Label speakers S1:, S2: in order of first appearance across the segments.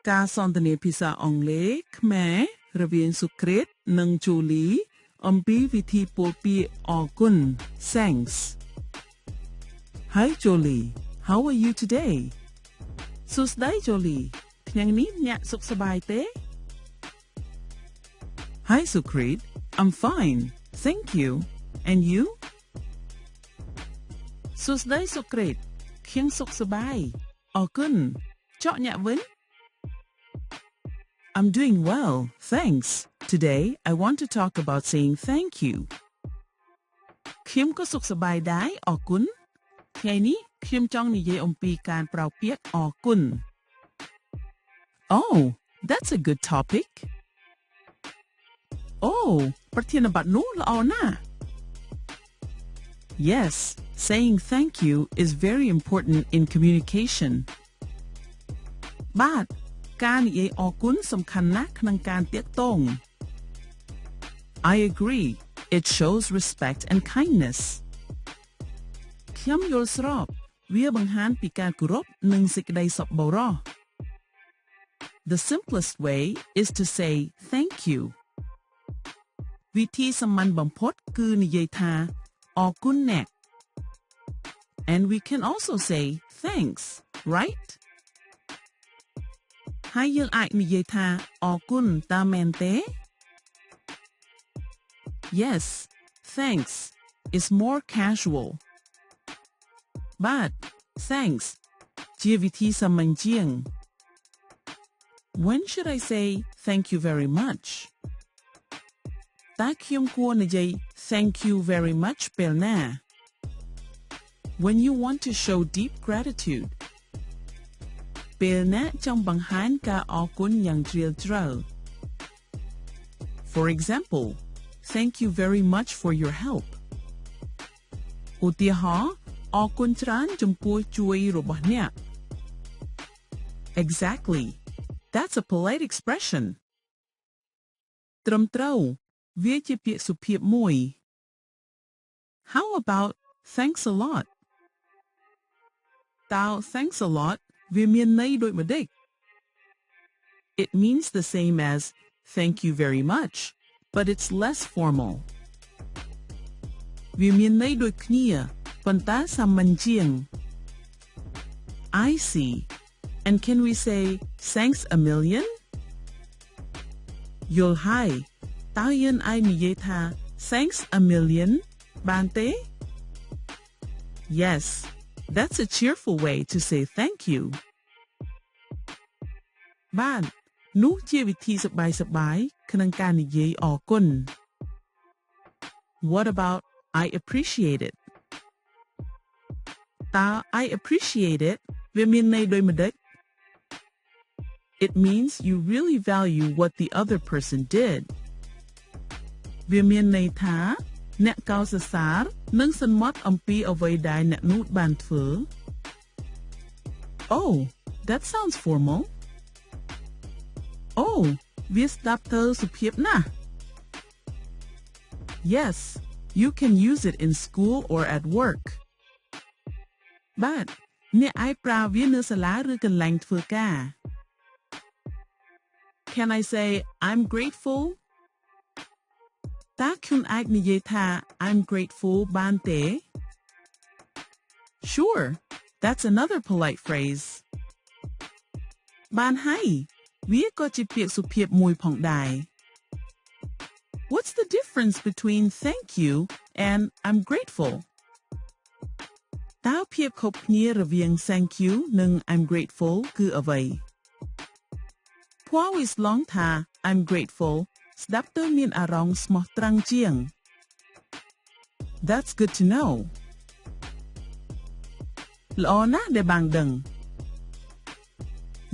S1: ការសន្ទនាភាសាអង់គ្លេសខ្មែររវាងសុក្រេតនិងជូលីអំពីវិធីពោលពាក្យអរគុណ Thanks. Hi Jolie, how are you today? សួស្តី Jolie ថ្ងៃនេះអ្នកសុខសប្បាយទេ Hi Sukrit, I'm fine, thank you. And you? សួស្តី Sukrit ខ្ញុំសុខសប្បាយអរគុណចុះអ្នកវិញI'm doing well, thanks. Today, I want to talk about saying thank you. ខ្ញុំក៏សុខសប្បាយដែរអរគុណថ្ងៃនេះខ្ញុំចង់និយាយអំពីការប្រើពាក្យអរគុណ Oh, that's a good topic. Oh, ប្រធានបទនោះល្អណាស់ Yes, saying thank you is very important in communication. But ការនិយាយអរគុណសំខាន់ណាស់ក្នុងការទាក់ទង I agree. It shows respect and kindness. ខ្ញុំយល់ស្របវាបង្ហាញពីការគោរពនិងសេចក្តីសប្បុរស The simplest way is to say thank you. វិធីសាមញ្ញបំផុតគឺនិយាយថាអរគុណអ្នក And we can also say thanks, right? ហើយយើងអាចនិយាយថាអរគុណតើមែនទេ Yes, thanks is more casual. But thanks ជាវិធីសាមញ្ញជាង When should I say thank you very much? តើខ្ញុំគួរនិយាយ thank you very much ពេលណា When you want to show deep gratitude. ពេលណាចង់បង្ហាញការអរគុណយ៉ាងជ្រាលជ្រៅ For example, thank you very much for your help. ឧទាហរណ៍អរគុណច្រើនចំពោះជួយរបស់អ្នក Exactly. That's a polite expression. ត្រឹមត្រូវវាជាពាក្យសុភាពមួយ How about thanks a lot? តើ thanks a lot វាមានន័យដូចម្តេច It means the same as thank you very much, but it's less formal. វាមានន័យដូចគ្នាប៉ុន្តែសាមញ្ញជាង I see. And can we say thanks a million? យល់ហើយតើយើងអាចនិយាយថា thanks a million បានទេ Yes, that's a cheerful way to say thank you. បាននោះជាវិធីសប្បាយៗក្នុងការនិយាយអរគុណ What about I appreciate it? តើ I appreciate it វាមានន័យដូចម្តេច It means you really value what the other person did. វាមានន័យថាអ្នកកោតសរសើរនិងសន្មតអំពីអ្វីដែលអ្នកនោះបានធ្វើ Oh, that sounds formal. Oh, វាស្ដាប់ទៅសុភាពណាស់ Yes, you can use it in school or at work. But អ្នកអាចប្រើវានៅសាលាឬកន្លែងធ្វើការ Can I say I'm grateful? តើខ្ញុំអាចនិយាយថា I'm grateful បានទេ Sure, that's another polite phrase. បានហើយវាក៏ជាពាក្យសុភាពមួយផងដែរ What's the difference between thank you and I'm grateful? តើភាពខុសគ្នារវាង thank you និង I'm grateful គឺអ្វី ភ័ព្វវិស្លងថា I'm grateful ស្ដាប់ទៅមានអារម្មណ៍ស្មោះត្រង់ជាង That's good to know. ល្អណាស់ដែលបានដឹង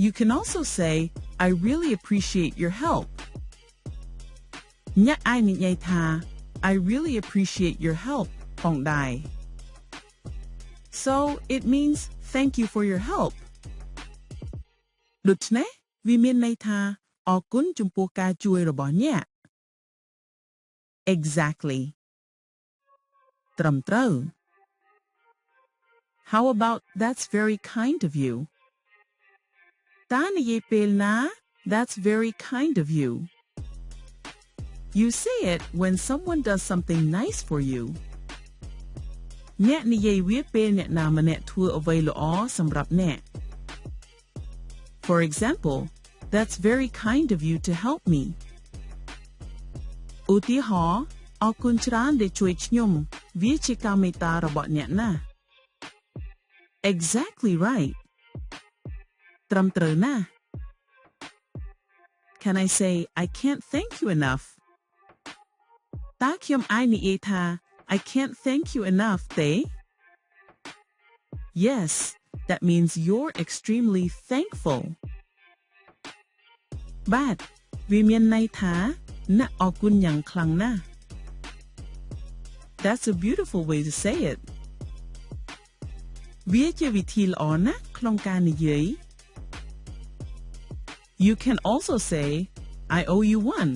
S1: You can also say I really appreciate your help. អ្នកអាចនិយាយថា I really appreciate your help ផងដែរ So it means thank you for your help. ដូច្នេះវាមានន័យថាអរគុណចំពោះការជួយរបស់អ្នក Exactly. ត្រឹមត្រូវ How about that's very kind of you? តានិយាយពេលណា That's very kind of you. You say it when someone does something nice for you. អ្នកនិយាយវាពេលអ្នកណាម្នាក់ធ្វើអ្វីល្អសម្រាប់អ្នក For example, that's very kind of you to help me. ឧទាហរណ៍ អរគុណច្រើនដែលជួយខ្ញុំ វាជាការមេត្តារបស់អ្នកណាស់ Exactly right. ត្រឹមត្រូវណាស់ Can I say I can't thank you enough? តើខ្ញុំអាចនិយាយថា I can't thank you enough ទេ Yes, that means you're extremely thankful. But វាមានន័យថាអ្នកអរគុណយ៉ាងខ្លាំងណាស់ That's a beautiful way to say it. វាជាវិធីល្អណាស់ក្នុងការនិយាយ You can also say I owe you one.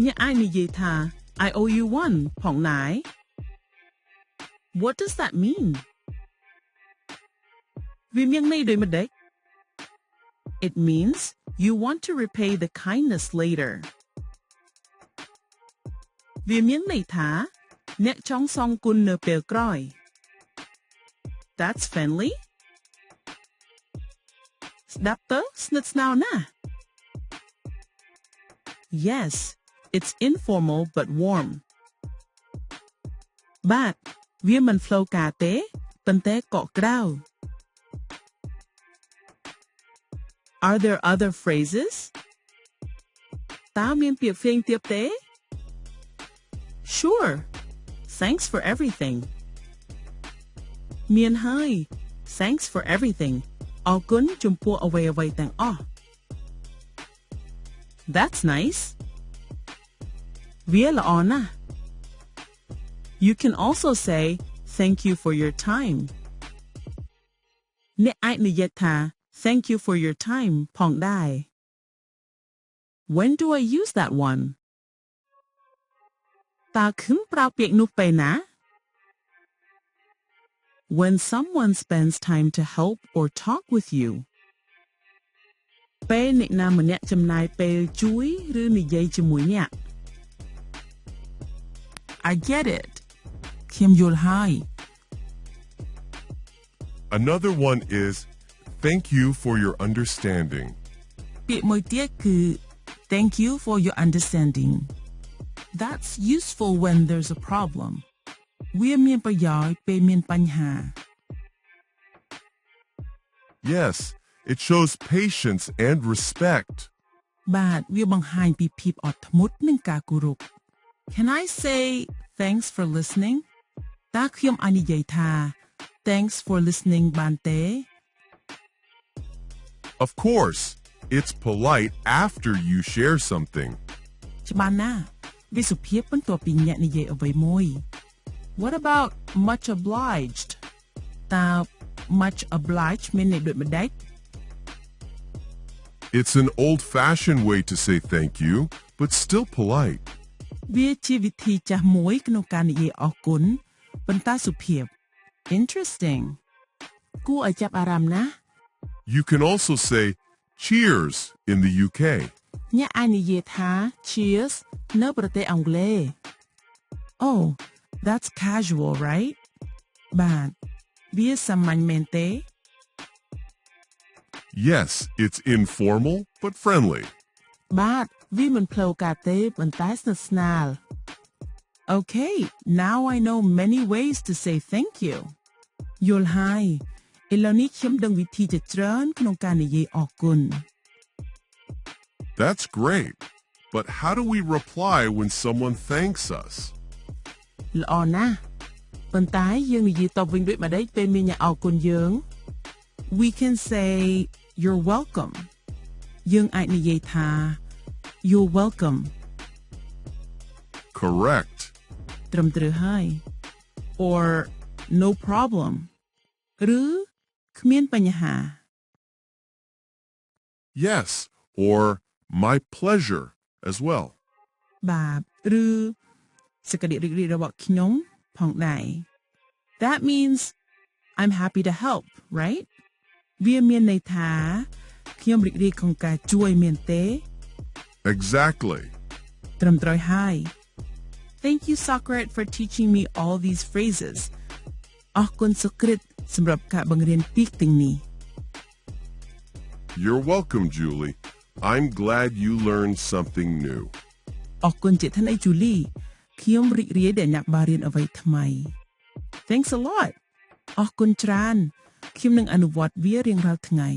S1: អ្នកអាចនិយាយថា I owe you one ផងដែរ What does that mean? វាមានន័យដូចម្តេច It means you want to repay the kindness later. វាមានន័យថាអ្នកចង់សងគុណនៅពេលក្រោយ That's friendly. ស្ដាប់ទៅស្និទ្ធស្នាលណាស់ Yes, it's informal but warm. But វាមិនផ្លូវការទេប៉ុន្តែកក់ក្ដៅ Are there other phrases? តើមានពាក្យផ្សេងទៀតទេ Sure. Thanks for everything. មានហើយ Thanks for everything. អរគុណចំពោះអ្វីៗទាំងអស់ That's nice. វាល្អណាស់ You can also say thank you for your time. អ្នកអាចនិយាយថា Thank you for your time ផងដែរ When do I use that one? តើខ្ញុំប្រើពាក្យនោះពេលណា When someone spends time to help or talk with you. ពេលអ្នកណាម្នាក់ចំណាយពេលជួយឬនិយាយជាមួយអ្នក I get it. ខ្ញុំយល់ហើយ
S2: Another one is thank you for your understanding.
S1: ពាក្យមួយទៀតគឺ Thank you for your understanding. That's useful when there's a problem. វាមានប្រយោជន៍ពេលមានបញ្ហា
S2: Yes, it shows patience and respect.
S1: បាទវាបង្ហាញពីភាពអត់ធ្មត់និងការគោរព Can I say thanks for listening? តើខ្ញុំអាចនិយាយថា Thanks for listening បានទេ
S2: Of course, it's polite after you share something.
S1: ច្បាស់ណាស់វាសុភាពបន្ទាប់ពីអ្នកនិយាយអ្វីមួយ What about much obliged? តើ much obliged មានន័យដូចម្ដេច
S2: It's an old-fashioned way to say thank you, but still polite.
S1: វាជាវិធីចាស់មួយក្នុងការនិយាយអរគុណប៉ុន្តែសុភាព Interesting គួរឲ្យចាប់អារម្មណ៍ណាស់
S2: You can also say cheers in the UK.
S1: អ្នកអាចនិយាយថា Cheers នៅប្រទេសអង់គ្លេស Oh, that's casual, right? បាទវាសាមញ្ញមែនទេ
S2: Yes, it's informal but friendly.
S1: បាទវាមិនផ្លូវការទេប៉ុន្តែស្និទ្ធស្នាល Okay, now I know many ways to say thank you. យល់ហើយឥឡូវនេះខ្ញុំដឹងវិធីជាច្រើនក្នុងការនិយាយអរគុណ
S2: That's great. But how do we reply when someone thanks us?
S1: ល្អណាស់ប៉ុន្តែយើងនិយាយតបវិញដូចម្ដេចពេលមានអ្នកអរគុណយើង We can say you're welcome យើងអាចនិយាយថា You're welcome
S2: Correct.
S1: ត្រឹមត្រូវហើយ Or no problem ឬគ្មានបញ្ហា
S2: Yes, or my pleasure as well.
S1: បាទឬសក្តិរីករាយរបស់ខ្ញុំផងដែរ That means I'm happy to help, right? វាមានន័យថាខ្ញុំរីករាយក្នុងការជួយមែនទេ
S2: Exactly.
S1: ត្រឹមត្រូវហើយ Thank you Socrates for teaching me all these phrases អរគុណ Socrates សម្រាប់ការបង្រៀនពាក្យទាំងនេះ
S2: You're welcome, Julie. I'm glad you learned something new.
S1: អរគុណជាថ្នាក់ Julie ខ្ញុំរីករាយដែលអ្នកបានរៀនអ្វីថ្មី Thanks a lot អរគុណច្រើនខ្ញុំនឹងអនុវត្តវារៀងរាល់ថ្ងៃ